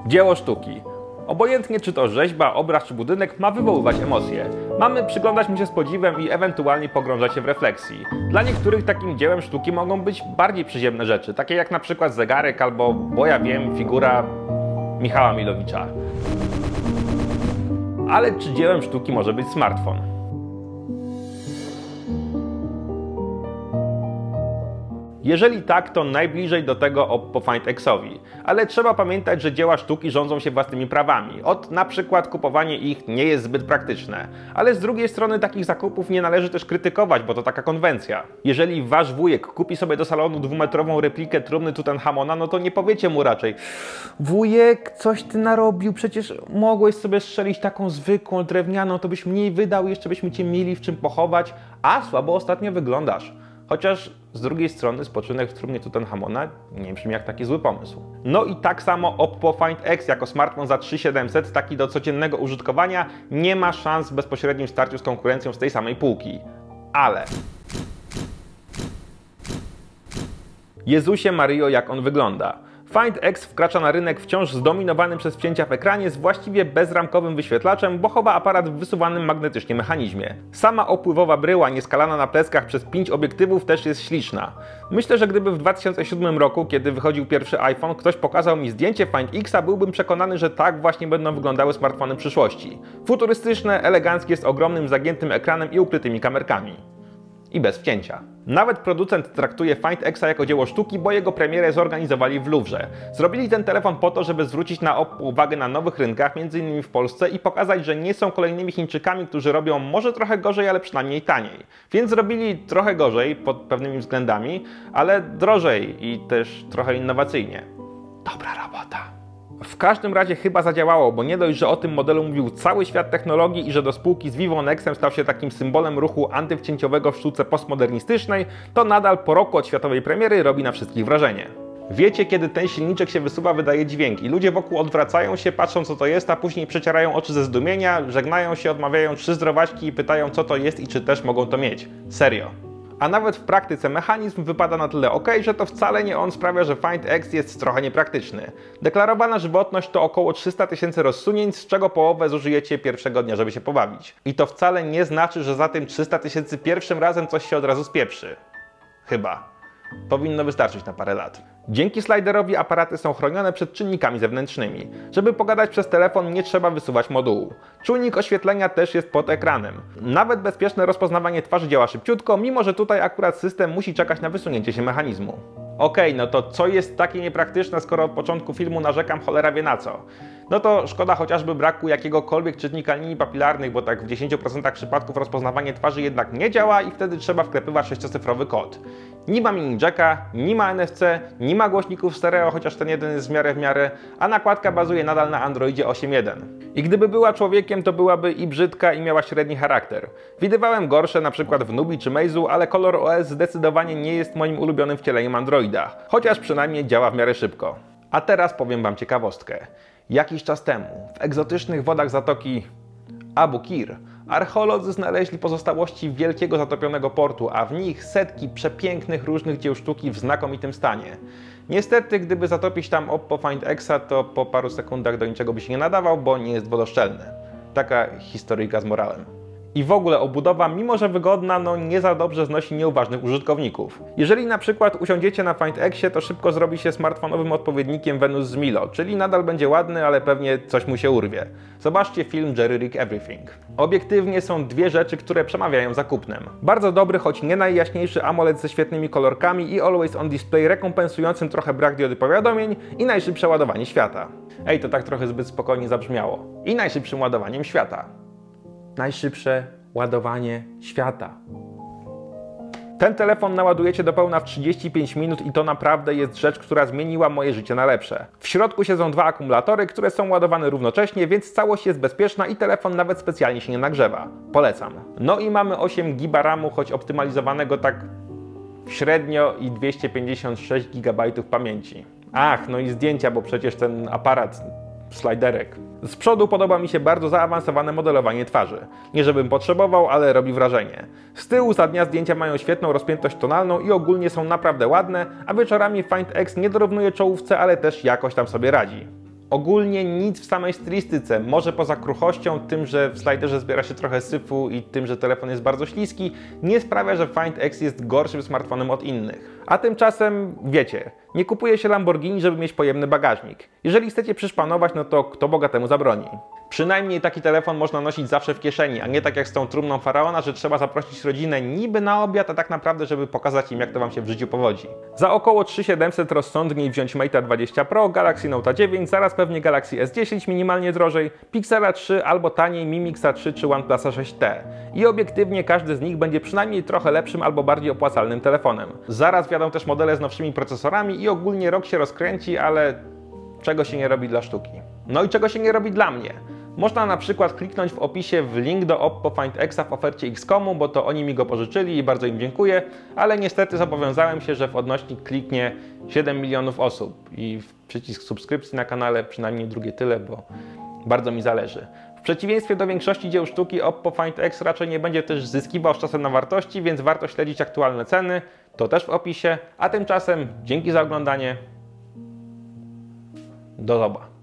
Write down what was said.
Dzieło sztuki. Obojętnie czy to rzeźba, obraz czy budynek ma wywoływać emocje. Mamy przyglądać mu się z podziwem i ewentualnie pogrążać się w refleksji. Dla niektórych takim dziełem sztuki mogą być bardziej przyziemne rzeczy, takie jak na przykład zegarek albo, bo ja wiem, figura Michała Milowicza. Ale czy dziełem sztuki może być smartfon? Jeżeli tak, to najbliżej do tego Oppo Find X-owi. Ale trzeba pamiętać, że dzieła sztuki rządzą się własnymi prawami. Na przykład kupowanie ich nie jest zbyt praktyczne. Ale z drugiej strony takich zakupów nie należy też krytykować, bo to taka konwencja. Jeżeli wasz wujek kupi sobie do salonu 2-metrową replikę trumny Tutanchamona, no to nie powiecie mu raczej: wujek, coś ty narobił, przecież mogłeś sobie strzelić taką zwykłą, drewnianą, to byś mniej wydał, jeszcze byśmy cię mieli w czym pochować, a słabo ostatnio wyglądasz. Chociaż z drugiej strony spoczynek w trumnie Tutanchamona nie brzmi jak taki zły pomysł. No i tak samo Oppo Find X jako smartfon za 3700, taki do codziennego użytkowania, nie ma szans w bezpośrednim starciu z konkurencją z tej samej półki. Ale... Jezusie Mario, jak on wygląda. Find X wkracza na rynek wciąż zdominowany przez wcięcia w ekranie z właściwie bezramkowym wyświetlaczem, bo chowa aparat w wysuwanym magnetycznie mechanizmie. Sama opływowa bryła nieskalana na pleckach przez 5 obiektywów też jest śliczna. Myślę, że gdyby w 2007 roku, kiedy wychodził pierwszy iPhone, ktoś pokazał mi zdjęcie Find X'a, byłbym przekonany, że tak właśnie będą wyglądały smartfony przyszłości. Futurystyczne, eleganckie, z ogromnym zagiętym ekranem i ukrytymi kamerkami. I bez wcięcia. Nawet producent traktuje Find X'a jako dzieło sztuki, bo jego premierę zorganizowali w Louvre. Zrobili ten telefon po to, żeby zwrócić na Oppo uwagę na nowych rynkach, m.in. w Polsce, i pokazać, że nie są kolejnymi Chińczykami, którzy robią może trochę gorzej, ale przynajmniej taniej. Więc zrobili trochę gorzej pod pewnymi względami, ale drożej i też trochę innowacyjnie. Dobra robota. W każdym razie chyba zadziałało, bo nie dość, że o tym modelu mówił cały świat technologii i że do spółki z Vivo Nexem stał się takim symbolem ruchu antywcięciowego w sztuce postmodernistycznej, to nadal po roku od światowej premiery robi na wszystkich wrażenie. Wiecie, kiedy ten silniczek się wysuwa, wydaje dźwięk i ludzie wokół odwracają się, patrzą co to jest, a później przecierają oczy ze zdumienia, żegnają się, odmawiają 3 zdrowaśki i pytają, co to jest i czy też mogą to mieć. Serio. A nawet w praktyce mechanizm wypada na tyle ok, że to wcale nie on sprawia, że Find X jest trochę niepraktyczny. Deklarowana żywotność to około 300 000 rozsunięć, z czego połowę zużyjecie pierwszego dnia, żeby się pobawić. I to wcale nie znaczy, że za tym 300 000 pierwszym razem coś się od razu spieprzy. Chyba. Powinno wystarczyć na parę lat. Dzięki sliderowi aparaty są chronione przed czynnikami zewnętrznymi. Żeby pogadać przez telefon, nie trzeba wysuwać modułu. Czujnik oświetlenia też jest pod ekranem. Nawet bezpieczne rozpoznawanie twarzy działa szybciutko, mimo że tutaj akurat system musi czekać na wysunięcie się mechanizmu. Okej, no to co jest takie niepraktyczne, skoro od początku filmu narzekam cholera wie na co? No to szkoda chociażby braku jakiegokolwiek czytnika linii papilarnych, bo tak w 10% przypadków rozpoznawanie twarzy jednak nie działa i wtedy trzeba wklepywać 6-cyfrowy kod. Nie ma mini jacka, nie ma NFC, nie ma głośników stereo, chociaż ten jeden jest w miarę, a nakładka bazuje nadal na Androidzie 8.1. I gdyby była człowiekiem, to byłaby i brzydka, i miała średni charakter. Widywałem gorsze, na przykład w Nubii czy Meizu, ale Color OS zdecydowanie nie jest moim ulubionym wcieleniem Androida, chociaż przynajmniej działa w miarę szybko. A teraz powiem wam ciekawostkę. Jakiś czas temu, w egzotycznych wodach zatoki Abu Qir, archeolodzy znaleźli pozostałości wielkiego zatopionego portu, a w nich setki przepięknych różnych dzieł sztuki w znakomitym stanie. Niestety, gdyby zatopić tam Oppo Find X'a, to po paru sekundach do niczego by się nie nadawał, bo nie jest wodoszczelny. Taka historyjka z morałem. I w ogóle obudowa, mimo że wygodna, no nie za dobrze znosi nieuważnych użytkowników. Jeżeli na przykład usiądziecie na Find X'ie, to szybko zrobi się smartfonowym odpowiednikiem Venus z Milo, czyli nadal będzie ładny, ale pewnie coś mu się urwie. Zobaczcie film Jerry Rig Everything. Obiektywnie są dwie rzeczy, które przemawiają za kupnem. Bardzo dobry, choć nie najjaśniejszy AMOLED ze świetnymi kolorkami i Always On Display rekompensującym trochę brak diody powiadomień i najszybsze ładowanie świata. Ej, to tak trochę zbyt spokojnie zabrzmiało. I najszybszym ładowaniem świata. Najszybsze ładowanie świata. Ten telefon naładujecie do pełna w 35 minut i to naprawdę jest rzecz, która zmieniła moje życie na lepsze. W środku siedzą 2 akumulatory, które są ładowane równocześnie, więc całość jest bezpieczna i telefon nawet specjalnie się nie nagrzewa. Polecam. No i mamy 8 GB RAMu, choć optymalizowanego tak średnio, i 256 GB pamięci. Ach, no i zdjęcia, bo przecież ten aparat sliderek. Z przodu podoba mi się bardzo zaawansowane modelowanie twarzy. Nie żebym potrzebował, ale robi wrażenie. Z tyłu za dnia zdjęcia mają świetną rozpiętość tonalną i ogólnie są naprawdę ładne, a wieczorami Find X nie dorównuje czołówce, ale też jakoś tam sobie radzi. Ogólnie nic w samej stylistyce, może poza kruchością, tym, że w sliderze zbiera się trochę syfu i tym, że telefon jest bardzo śliski, nie sprawia, że Find X jest gorszym smartfonem od innych. A tymczasem, wiecie, nie kupuje się Lamborghini, żeby mieć pojemny bagażnik. Jeżeli chcecie przyszpanować, no to kto Boga temu zabroni? Przynajmniej taki telefon można nosić zawsze w kieszeni, a nie tak jak z tą trumną Faraona, że trzeba zaprosić rodzinę niby na obiad, a tak naprawdę, żeby pokazać im, jak to Wam się w życiu powodzi. Za około 3700 rozsądniej wziąć Mate'a 20 Pro, Galaxy Note 9, zaraz pewnie Galaxy S10 minimalnie drożej, Pixela 3 albo taniej Mi Mixa 3 czy OnePlusa 6T. I obiektywnie każdy z nich będzie przynajmniej trochę lepszym albo bardziej opłacalnym telefonem. Zaraz wjadą też modele z nowszymi procesorami i ogólnie rok się rozkręci, ale czego się nie robi dla sztuki. No i czego się nie robi dla mnie? Można na przykład kliknąć w opisie w link do Oppo Find X'a w ofercie X.comu, bo to oni mi go pożyczyli i bardzo im dziękuję, ale niestety zobowiązałem się, że w odnośnik kliknie 7 milionów osób i w przycisk subskrypcji na kanale przynajmniej drugie tyle, bo bardzo mi zależy. W przeciwieństwie do większości dzieł sztuki Oppo Find X raczej nie będzie też zyskiwał z czasem na wartości, więc warto śledzić aktualne ceny, to też w opisie, a tymczasem dzięki za oglądanie, do zobaczenia.